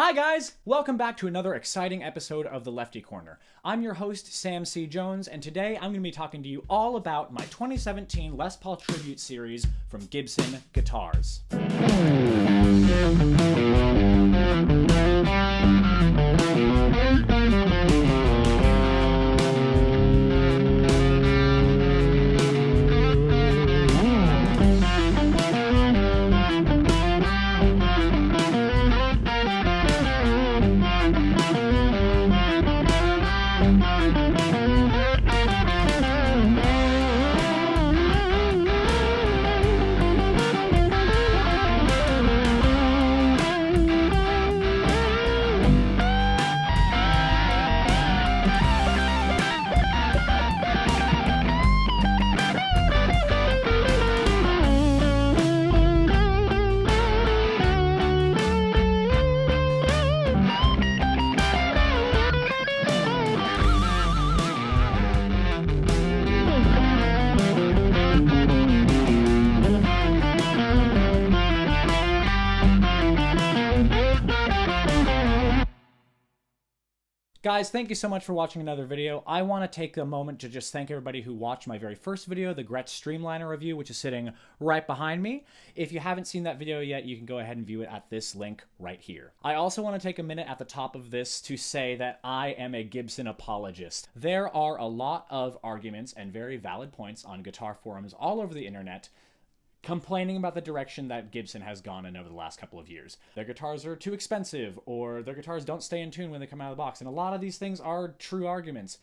Hi guys! Welcome back to another exciting episode of the Lefty Corner. I'm your host, Sam C. Jones, and today I'm going to be talking to you all about my 2017 Les Paul Tribute Series from Gibson Guitars. Guys, thank you so much for watching another video. I want to take a moment to just thank everybody who watched my very first video, the Gretsch Streamliner review, which is sitting right behind me. If you haven't seen that video yet, you can go ahead and view it at this link right here. I also want to take a minute at the top of this to say that I am a Gibson apologist. There are a lot of arguments and very valid points on guitar forums all over the internet complaining about the direction that Gibson has gone in over the last couple of years. Their guitars are too expensive, or their guitars don't stay in tune when they come out of the box, and a lot of these things are true arguments.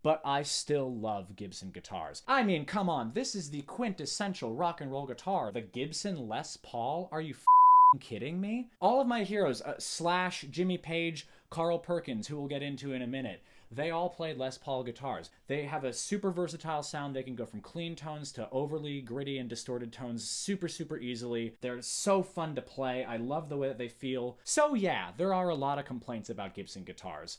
But I still love Gibson guitars. I mean, come on, this is the quintessential rock and roll guitar. The Gibson Les Paul? Are you kidding me? All of my heroes, Slash, Jimmy Page, Carl Perkins, who we'll get into in a minute, they all played Les Paul guitars. They have a super versatile sound. They can go from clean tones to overly gritty and distorted tones super easily. They're so fun to play. I love the way that they feel. So yeah, there are a lot of complaints about Gibson guitars,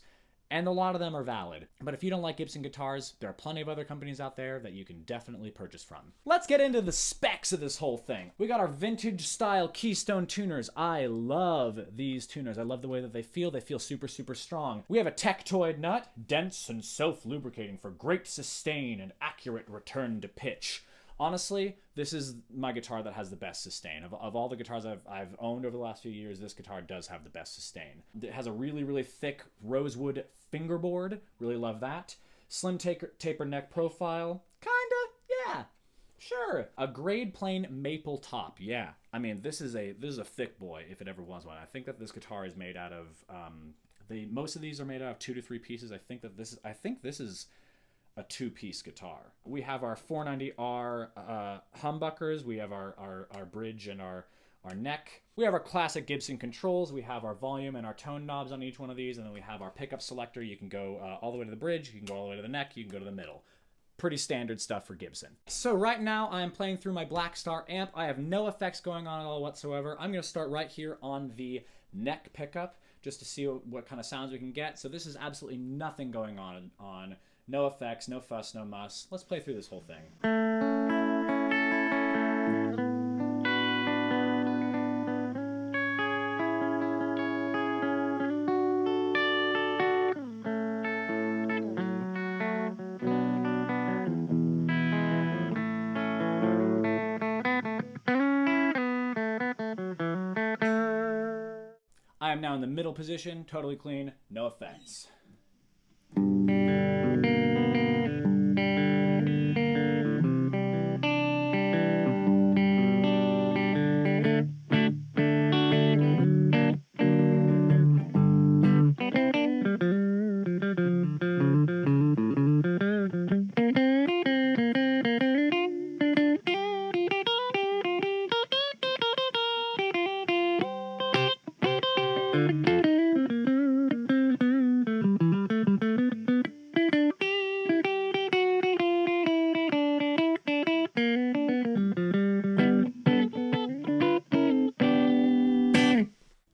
and a lot of them are valid. But if you don't like Gibson guitars, there are plenty of other companies out there that you can definitely purchase from. Let's get into the specs of this whole thing. We got our vintage style Keystone tuners. I love these tuners. I love the way that they feel. They feel super strong. We have a Tectoid nut, dense and self-lubricating for great sustain and accurate return to pitch. Honestly, this is my guitar that has the best sustain. Of all the guitars I've owned over the last few years, this guitar does have the best sustain. It has a really thick rosewood fingerboard. Really love that. Slim taper neck profile. Kinda, yeah. Sure. A grade plain maple top. Yeah. I mean, this is a thick boy if it ever was one. I think that this guitar is made out of most of these are made out of 2 to 3 pieces. I think this is a 2-piece guitar. We have our 490R humbuckers. We have our bridge and our neck. We have our classic Gibson controls. We have our volume and our tone knobs on each one of these, and then we have our pickup selector. You can go all the way to the bridge, you can go all the way to the neck, you can go to the middle. Pretty standard stuff for Gibson. So right now I am playing through my Black Star amp. I have no effects going on at all whatsoever. I'm going to start right here on the neck pickup just to see what kind of sounds we can get. So this is absolutely nothing going on. No effects, no fuss, no muss. Let's play through this whole thing. I am now in the middle position, totally clean, no effects.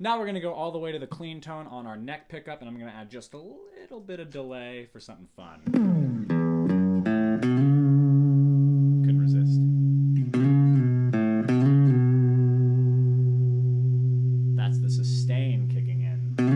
Now we're going to go all the way to the clean tone on our neck pickup, and I'm going to add just a little bit of delay for something fun. Couldn't resist. That's the sustain kicking in.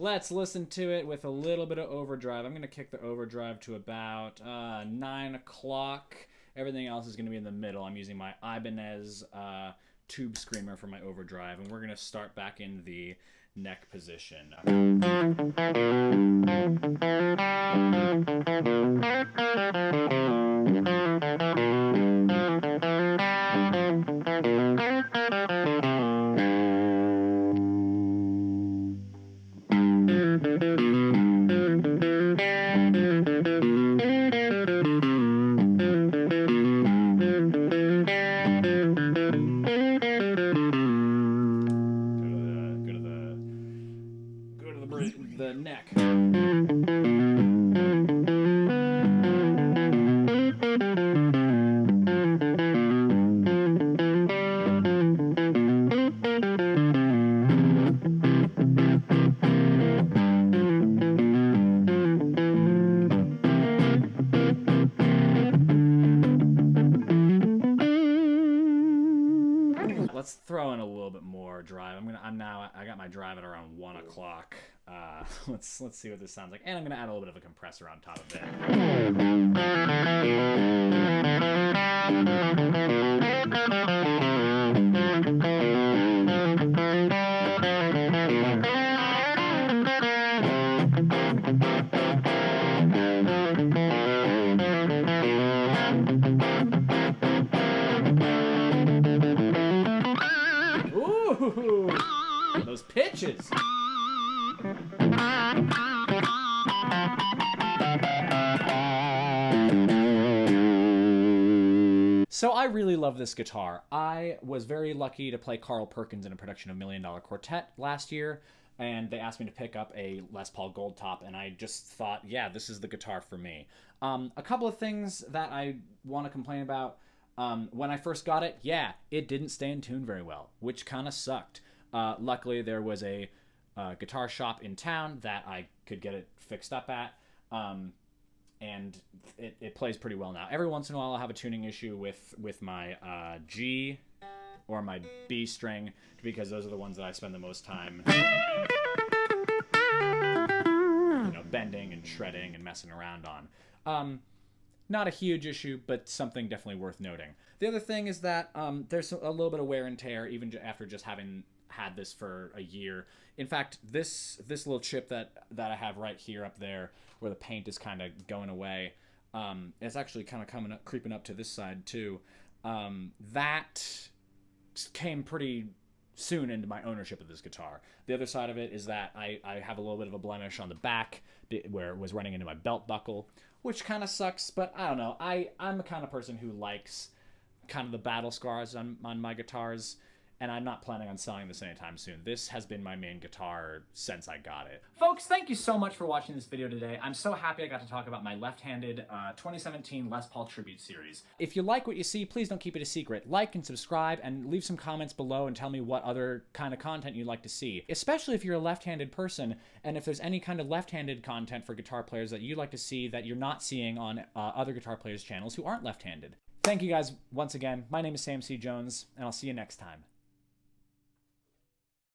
let's listen to it with a little bit of overdrive. I'm going to kick the overdrive to about 9 o'clock. Everything else is going to be in the middle. I'm using my Ibanez tube screamer for my overdrive, and we're going to start back in the neck position. The neck. Let's throw in a little bit more drive. I got my drive at around 1 o'clock. Let's see what this sounds like. And I'm gonna add a little bit of a compressor on top of it. Ooh, those pitches. So I really love this guitar. I was very lucky to play Carl Perkins in a production of $1 Million Quartet last year, and they asked me to pick up a Les Paul Gold Top, and I just thought, yeah, this is the guitar for me. A couple of things that I want to complain about. When I first got it, yeah, it didn't stay in tune very well, which kind of sucked. Luckily, there was a guitar shop in town that I could get it fixed up at, and it plays pretty well now. Every once in a while, I'll have a tuning issue with my G or my B string, because those are the ones that I spend the most time bending and shredding and messing around on. Not a huge issue, but something definitely worth noting. The other thing is that there's a little bit of wear and tear, even after just having had this for a year. In fact, this little chip that I have right here up there, where the paint is kind of going away, it's actually kind of creeping up to this side too. That came pretty soon into my ownership of this guitar. The other side of it is that I have a little bit of a blemish on the back where it was running into my belt buckle, which kind of sucks, but I don't know. I'm the kind of person who likes kind of the battle scars on my guitars, and I'm not planning on selling this anytime soon. This has been my main guitar since I got it. Folks, thank you so much for watching this video today. I'm so happy I got to talk about my left-handed 2017 Les Paul Tribute Series. If you like what you see, please don't keep it a secret. Like and subscribe, and leave some comments below and tell me what other kind of content you'd like to see, especially if you're a left-handed person, and if there's any kind of left-handed content for guitar players that you'd like to see that you're not seeing on other guitar players' channels who aren't left-handed. Thank you guys once again. My name is Sam C. Jones, and I'll see you next time.